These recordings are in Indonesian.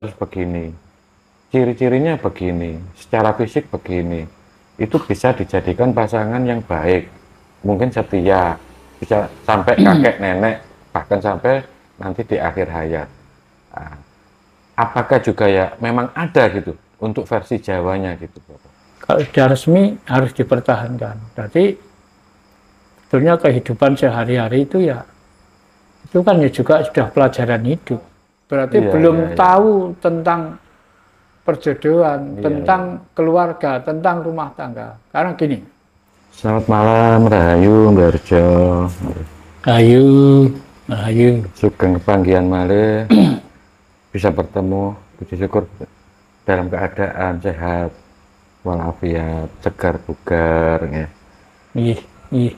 harus begini, ciri-cirinya begini, secara fisik begini, itu bisa dijadikan pasangan yang baik, mungkin setia, bisa sampai kakek nenek, bahkan sampai nanti di akhir hayat. Nah, apakah juga ya memang ada gitu untuk versi Jawanya gitu, Bapak? Kalau sudah resmi harus dipertahankan. Jadi sebetulnya kehidupan sehari-hari itu ya, itu kan ya juga sudah pelajaran hidup. Berarti Iya, belum iya, iya. tahu tentang perjodohan, Iya, iya. tentang keluarga, tentang rumah tangga. Karena gini, Selamat malam, Rahayu, Mbak Arjo. ayo, ayo, Sugeng panggihan malih bisa bertemu, puji syukur dalam keadaan sehat walafiat, segar bugar ya. ih, ih,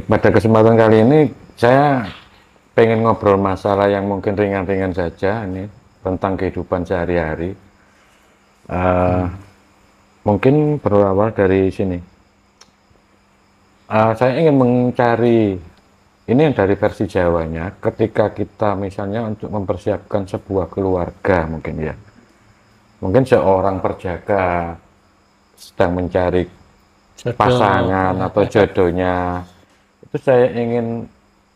Pada kesempatan kali ini saya pengen ngobrol masalah yang mungkin ringan-ringan saja ini tentang kehidupan sehari-hari. Eh, Mungkin berawal dari sini. Saya ingin mencari ini yang dari versi Jawanya, ketika kita misalnya untuk mempersiapkan sebuah keluarga mungkin ya. Mungkin seorang perjaka sedang mencari pasangan jodoh, atau jodohnya, itu saya ingin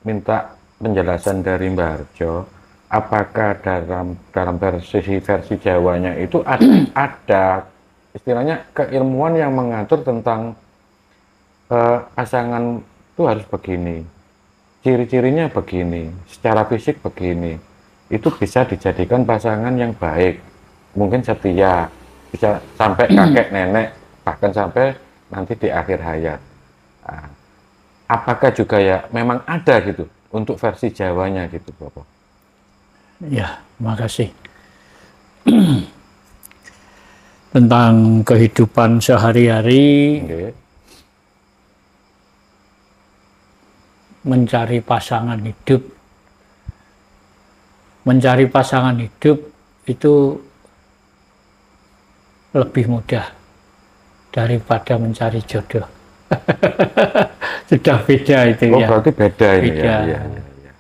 minta penjelasan dari Mbak Arjo, apakah dalam versi Jawanya itu ada istilahnya keilmuan yang mengatur tentang pasangan itu harus begini, ciri-cirinya begini, secara fisik begini, itu bisa dijadikan pasangan yang baik, mungkin setia, bisa sampai kakek nenek, bahkan sampai nanti di akhir hayat. Nah, apakah juga ya memang ada gitu untuk versi Jawanya gitu, Bapak? ya, makasih. Tentang kehidupan sehari-hari, Oke. mencari pasangan hidup. Mencari pasangan hidup itu lebih mudah daripada mencari jodoh. Sudah beda itu Oh, ya. berarti beda ini ya. Beda. Iya, iya, iya.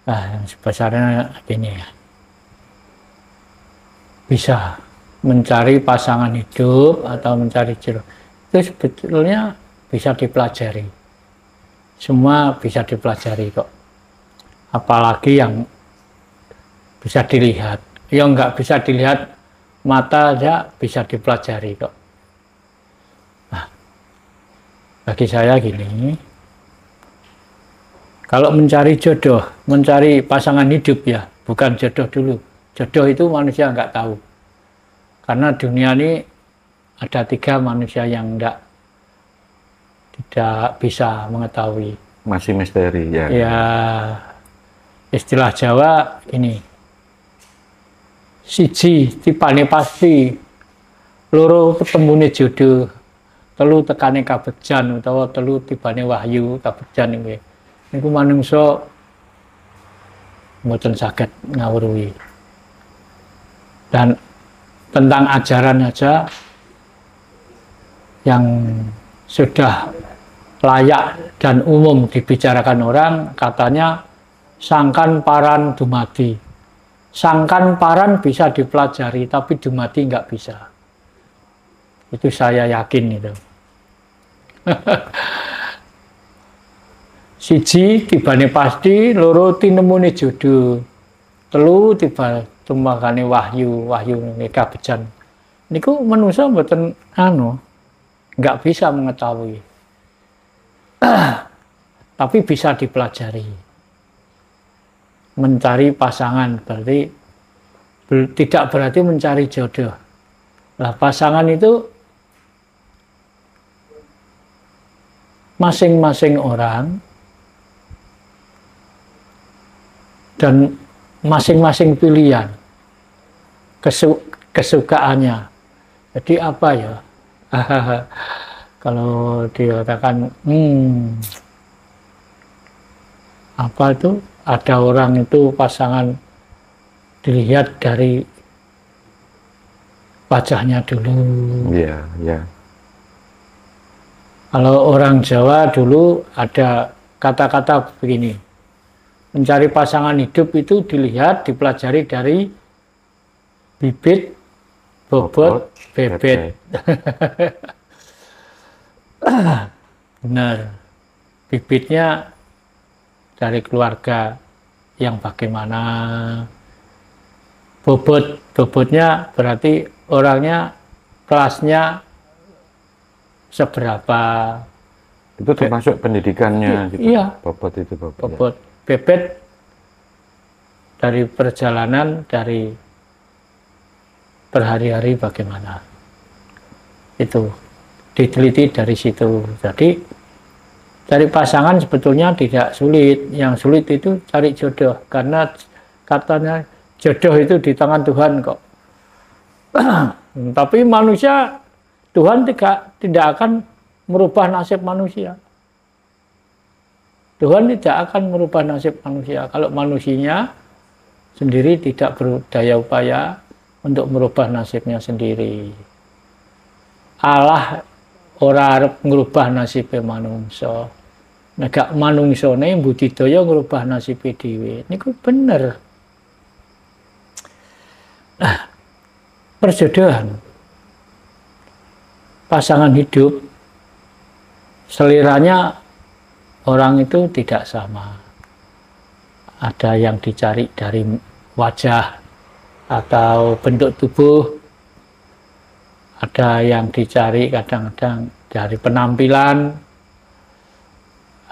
Nah, yang sebesarnya gini ya. Bisa mencari pasangan hidup atau mencari jodoh. Itu sebetulnya bisa dipelajari. Semua bisa dipelajari kok. Apalagi yang bisa dilihat. Yang nggak bisa dilihat mata aja bisa dipelajari kok. Nah, bagi saya gini, kalau mencari jodoh, mencari pasangan hidup ya, bukan jodoh dulu. Jodoh itu manusia nggak tahu. Karena dunia ini ada 3 manusia yang tidak bisa mengetahui. Masih misteri ya. Ya, istilah Jawa ini, siji tipane pasti, loro ketemune jodoh, telu tekane kabejan utawa telu tibane wahyu kabejan iki. Niku manungsa mboten saged ngawruhi. Dan tentang ajaran aja yang sudah layak dan umum dibicarakan orang, katanya sangkan paran dumadi. Sangkan paran bisa dipelajari, tapi dumadi nggak bisa. Itu saya yakin itu. Siji tibane pasti, loro tinemune jodoh, telu tiba tumbakane wahyu kabejan. Niku manusia mboten nggak bisa mengetahui. Tapi bisa dipelajari. Mencari pasangan berarti tidak berarti mencari jodoh. Nah, pasangan itu masing-masing orang dan masing-masing pilihan kesukaannya. Jadi apa ya? Kalau dikatakan apa itu, ada orang itu pasangan dilihat dari wajahnya dulu. Iya, iya. Kalau orang Jawa dulu ada kata-kata begini, mencari pasangan hidup itu dilihat, dipelajari dari bibit, bobot, bebet. Benar. Bibitnya dari keluarga yang bagaimana. Bobotnya berarti orangnya, kelasnya seberapa. Itu termasuk pendidikannya gitu. Iya. Bobot itu bobot. Bobot. Bebet dari perjalanan, dari berhari-hari bagaimana. Itu diteliti dari situ. Jadi cari pasangan sebetulnya tidak sulit. Yang sulit itu cari jodoh, karena katanya jodoh itu di tangan Tuhan kok. Tapi manusia, Tuhan tidak akan merubah nasib manusia. Tuhan tidak akan merubah nasib manusia kalau manusianya sendiri tidak berdaya upaya untuk merubah nasibnya sendiri. Allah ora arep ngrubah nasibe manungsa. Nek manungsane budidaya ngrubah nasibe dhewe. Niku bener. Nah, perjodohan, pasangan hidup, seliranya orang itu tidak sama. Ada yang dicari dari wajah atau bentuk tubuh, ada yang dicari kadang-kadang dari penampilan,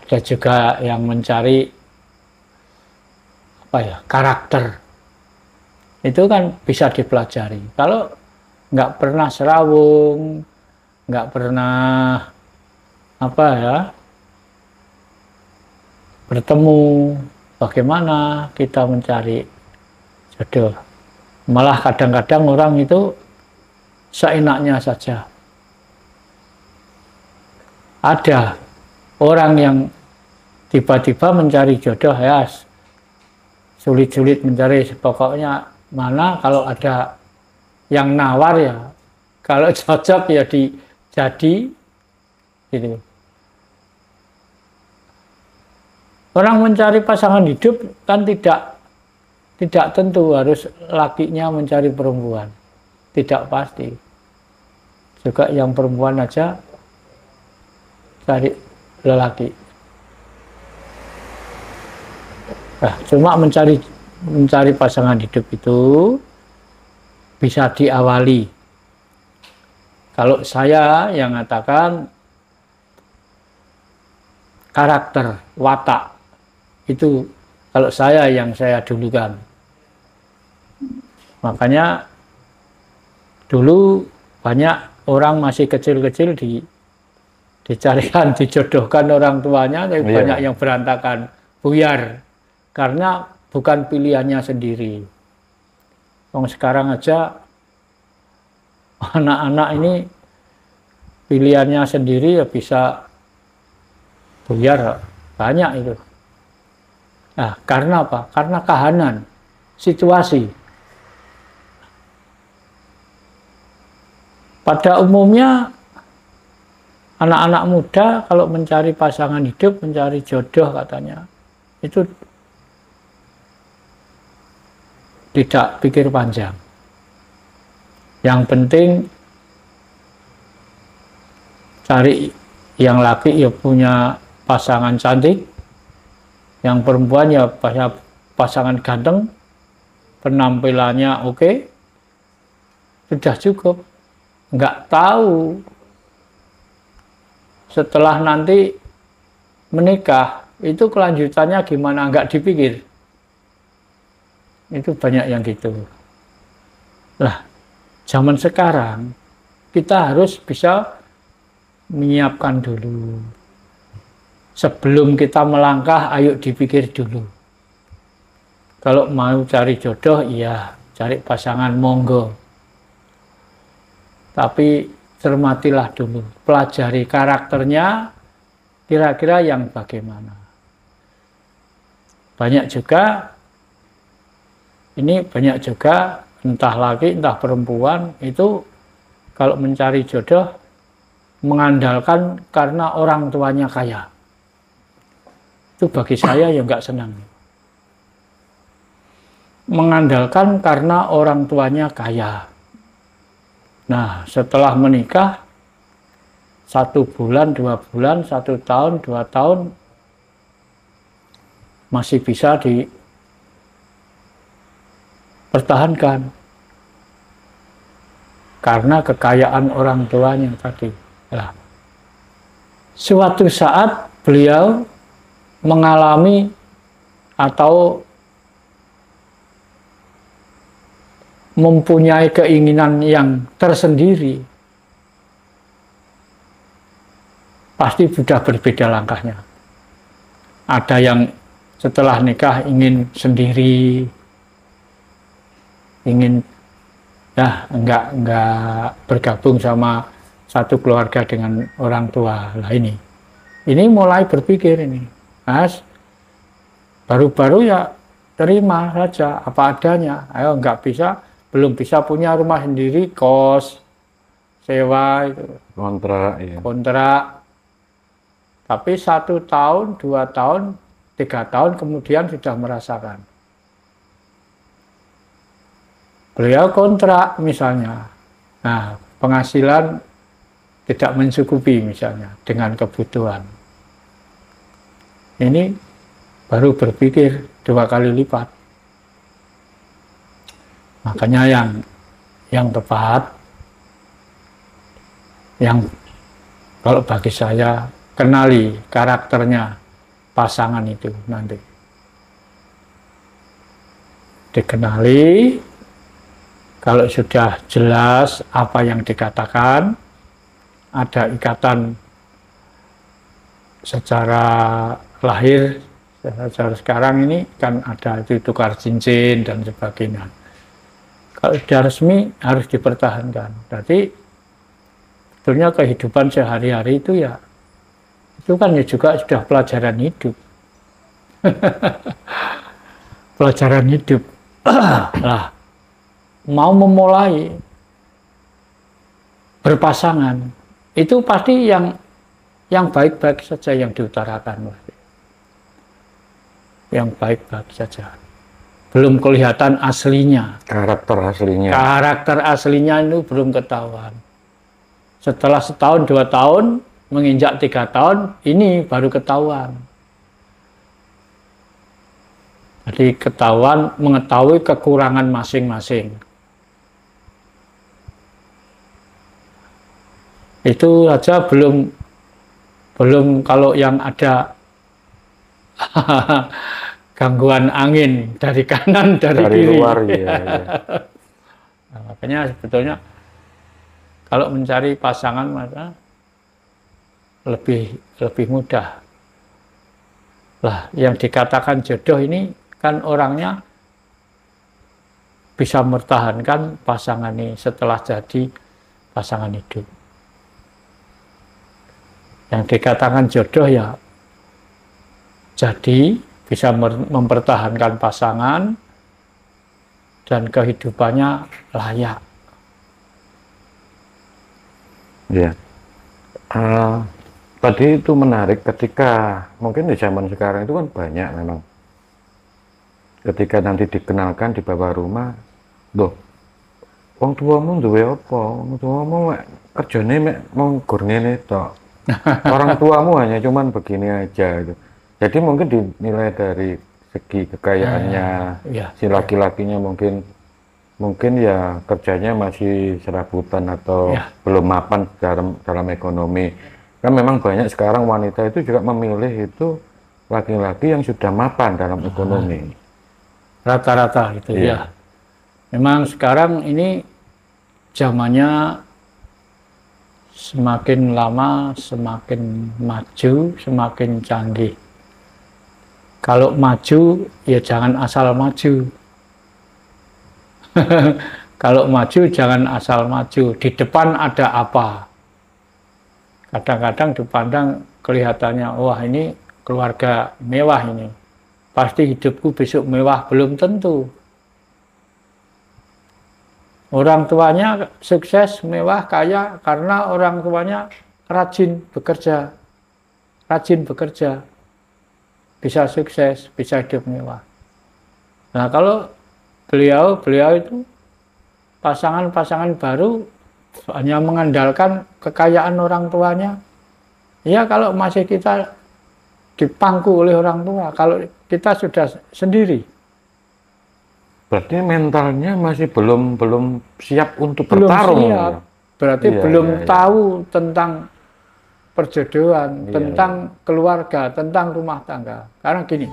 ada juga yang mencari karakter. Itu kan bisa dipelajari. Kalau nggak pernah serawung, nggak pernah bertemu, bagaimana kita mencari jodoh? Malah kadang-kadang orang itu seenaknya saja. Ada orang yang tiba-tiba mencari jodoh, ya sulit-sulit mencari, pokoknya mana kalau ada yang nawar ya, kalau cocok ya jadi gitu. Orang mencari pasangan hidup kan tidak tentu harus lakinya mencari perempuan, tidak pasti. Juga yang perempuan aja cari lelaki. Nah, cuma mencari pasangan hidup itu bisa diawali. Kalau saya yang mengatakan karakter, watak, itu kalau saya yang saya dulukan. Makanya dulu banyak orang masih kecil-kecil dicarikan, dijodohkan orang tuanya, tapi banyak yang berantakan, buyar, karena bukan pilihannya sendiri. Sekarang aja anak-anak ini pilihannya sendiri ya bisa buyar, banyak itu. Nah, karena apa? Karena kahanan, situasi. Pada umumnya anak-anak muda kalau mencari pasangan hidup, mencari jodoh katanya, itu tidak pikir panjang. Yang penting cari yang laki ya punya pasangan cantik, yang perempuan ya pasangan ganteng, penampilannya oke, sudah cukup. Nggak tahu setelah nanti menikah itu kelanjutannya gimana, nggak dipikir. Itu banyak yang gitu. Lah, zaman sekarang kita harus bisa menyiapkan dulu. Sebelum kita melangkah, ayo dipikir dulu. Kalau mau cari jodoh, iya, cari pasangan monggo. Tapi cermatilah dulu, pelajari karakternya, kira-kira yang bagaimana. Banyak juga, entah laki, entah perempuan, itu kalau mencari jodoh, mengandalkan karena orang tuanya kaya. Itu bagi saya ya nggak senang. mengandalkan karena orang tuanya kaya. Nah, setelah menikah 1 bulan, 2 bulan, 1 tahun, 2 tahun masih bisa dipertahankan karena kekayaan orang tuanya tadi. Nah, suatu saat beliau mengalami atau mempunyai keinginan yang tersendiri, pasti sudah berbeda langkahnya. Ada yang setelah nikah ingin sendiri, ingin ya enggak bergabung sama satu keluarga dengan orang tua. Lah ini mulai berpikir ini, Mas, baru-baru ya terima saja apa adanya. Ayo belum bisa punya rumah sendiri, kos, sewa itu, Kontrak, ya. kontrak. Tapi 1 tahun, 2 tahun, 3 tahun kemudian sudah merasakan. Beliau kontrak misalnya, nah penghasilan tidak mencukupi misalnya dengan kebutuhan. Ini baru berpikir 2 kali lipat. Makanya yang tepat, yang kalau bagi saya, kenali karakternya pasangan itu nanti. Dikenali, kalau sudah jelas apa yang dikatakan, ada ikatan secara lahir, secara sekarang ini kan ada itu tukar cincin dan sebagainya. Kalau sudah resmi harus dipertahankan. Jadi sebetulnya kehidupan sehari-hari itu ya, itu kan ya juga sudah pelajaran hidup. Pelajaran hidup. Lah, mau memulai berpasangan, itu pasti yang baik-baik saja yang diutarakan. Yang baik-baik saja. Belum kelihatan aslinya. Karakter aslinya. Karakter aslinya itu belum ketahuan. Setelah 1 tahun, 2 tahun, menginjak 3 tahun, ini baru ketahuan. Jadi mengetahui kekurangan masing-masing. Itu saja belum kalau yang ada gangguan angin dari kanan, dari kiri. Luar, ya. Nah, makanya sebetulnya kalau mencari pasangan maka lebih mudah. Lah, yang dikatakan jodoh ini kan orangnya bisa mempertahankan pasangan ini setelah jadi pasangan hidup. Yang dikatakan jodoh ya jadi bisa mempertahankan pasangan dan kehidupannya layak. Ya. Tadi itu menarik ketika mungkin di zaman sekarang itu kan banyak memang. Ketika nanti dikenalkan di bawah rumah, loh, wong tuamu duwe apa? Wong tuamu kerjane mek mung gur ngene tok. Orang tuamu hanya cuman begini aja gitu. Jadi mungkin dinilai dari segi kekayaannya, si laki-lakinya mungkin ya kerjanya masih serabutan atau belum mapan dalam ekonomi. Kan memang banyak sekarang wanita itu juga memilih itu laki-laki yang sudah mapan dalam ekonomi. Rata-rata gitu ya. Memang sekarang ini zamannya semakin lama semakin maju, semakin canggih. Kalau maju, ya jangan asal maju. Kalau maju, jangan asal maju. Di depan ada apa? Kadang-kadang dipandang kelihatannya, wah ini keluarga mewah ini. Pasti hidupku besok mewah. Belum tentu. Orang tuanya sukses, mewah, kaya, karena orang tuanya rajin bekerja. Rajin bekerja. Bisa sukses, bisa hidup mewah. Nah, kalau beliau itu pasangan-pasangan baru hanya mengandalkan kekayaan orang tuanya. Ya kalau masih kita dipangku oleh orang tua, kalau kita sudah sendiri. Berarti mentalnya masih belum siap untuk Belum bertarung. siap. Ya? Berarti Iya, belum iya, iya. tahu tentang perjodohan, Iya, tentang keluarga, tentang rumah tangga. Karena gini,